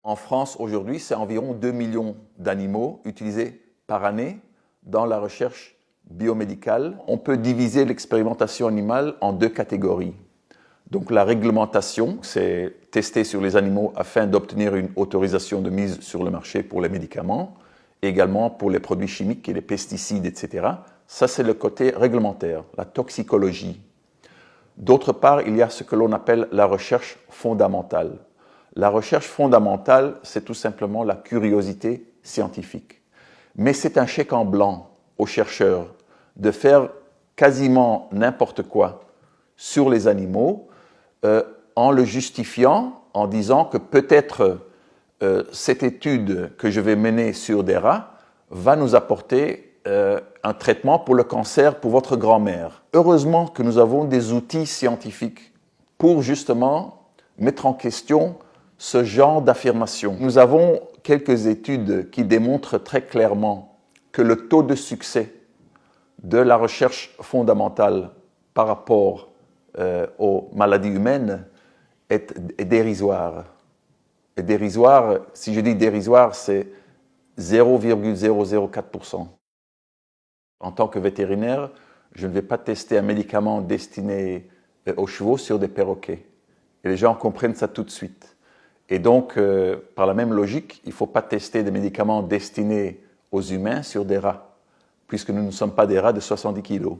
En France, aujourd'hui, c'est environ 2 millions d'animaux utilisés par année dans la recherche biomédicale. On peut diviser l'expérimentation animale en deux catégories. Donc la réglementation, c'est tester sur les animaux afin d'obtenir une autorisation de mise sur le marché pour les médicaments, également pour les produits chimiques et les pesticides, etc. Ça, c'est le côté réglementaire, la toxicologie. D'autre part, il y a ce que l'on appelle la recherche fondamentale. La recherche fondamentale, c'est tout simplement la curiosité scientifique. Mais c'est un chèque en blanc aux chercheurs de faire quasiment n'importe quoi sur les animaux en le justifiant, en disant que peut-être cette étude que je vais mener sur des rats va nous apporter un traitement pour le cancer pour votre grand-mère. Heureusement que nous avons des outils scientifiques pour justement mettre en question ce genre d'affirmation. Nous avons quelques études qui démontrent très clairement que le taux de succès de la recherche fondamentale par rapport aux maladies humaines est dérisoire. Et dérisoire, si je dis dérisoire, c'est 0,004%. En tant que vétérinaire, je ne vais pas tester un médicament destiné aux chevaux sur des perroquets. Et les gens comprennent ça tout de suite. Et donc, par la même logique, il ne faut pas tester des médicaments destinés aux humains sur des rats, puisque nous ne sommes pas des rats de 70 kg.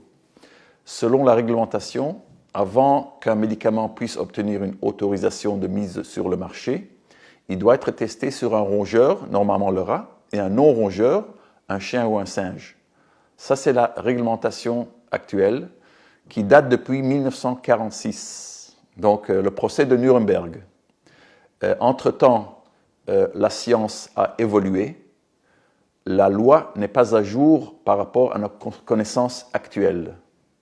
Selon la réglementation, avant qu'un médicament puisse obtenir une autorisation de mise sur le marché, il doit être testé sur un rongeur, normalement le rat, et un non-rongeur, un chien ou un singe. Ça, c'est la réglementation actuelle qui date depuis 1946, donc le procès de Nuremberg. Entre-temps, la science a évolué. La loi n'est pas à jour par rapport à nos connaissances actuelles.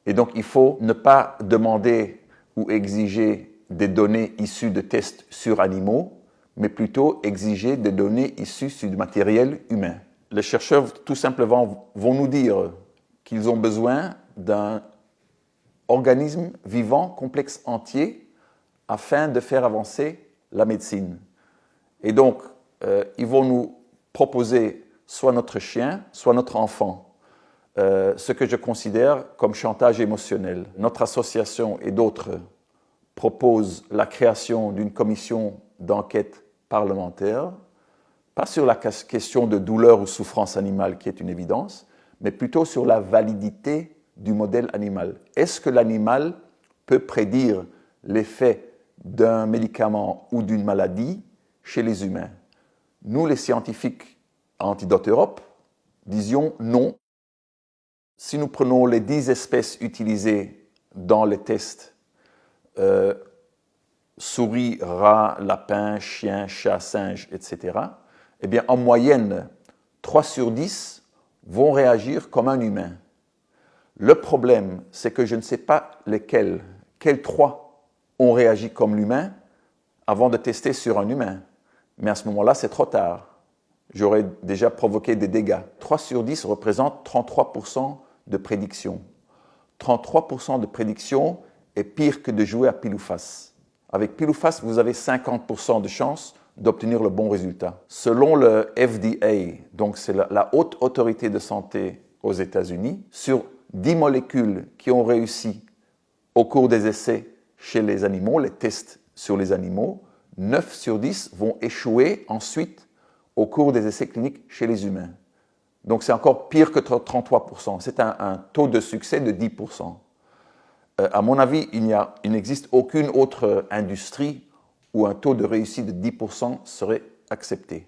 Et donc, il faut ne pas demander ou exiger des données issues de tests sur animaux, mais plutôt exiger des données issues du matériel humain. Les chercheurs, tout simplement, vont nous dire qu'ils ont besoin d'un organisme vivant, complexe, entier, afin de faire avancer la médecine. Et donc, ils vont nous proposer soit notre chien, soit notre enfant, ce que je considère comme chantage émotionnel. Notre association et d'autres proposent la création d'une commission d'enquête parlementaire, pas sur la question de douleur ou souffrance animale qui est une évidence, mais plutôt sur la validité du modèle animal. Est-ce que l'animal peut prédire l'effet d'un médicament ou d'une maladie chez les humains? Nous, les scientifiques à Antidote Europe, disions non. Si nous prenons les 10 espèces utilisées dans les tests, souris, rats, lapins, chiens, chats, singes, etc., eh bien, en moyenne, 3 sur 10 vont réagir comme un humain. Le problème, c'est que je ne sais pas lesquels, quels 3 ont réagi comme l'humain avant de tester sur un humain. Mais à ce moment-là, c'est trop tard. J'aurais déjà provoqué des dégâts. 3 sur 10 représente 33% de prédiction. 33% de prédiction est pire que de jouer à pile ou face. Avec pile ou face, vous avez 50% de chance d'obtenir le bon résultat. Selon le FDA, donc c'est la haute autorité de santé aux États-Unis, sur 10 molécules qui ont réussi au cours des essais chez les animaux, les tests sur les animaux, 9 sur 10 vont échouer ensuite au cours des essais cliniques chez les humains. Donc c'est encore pire que 33%. C'est un taux de succès de 10%. À mon avis, il n'existe aucune autre industrie où un taux de réussite de 10% serait accepté.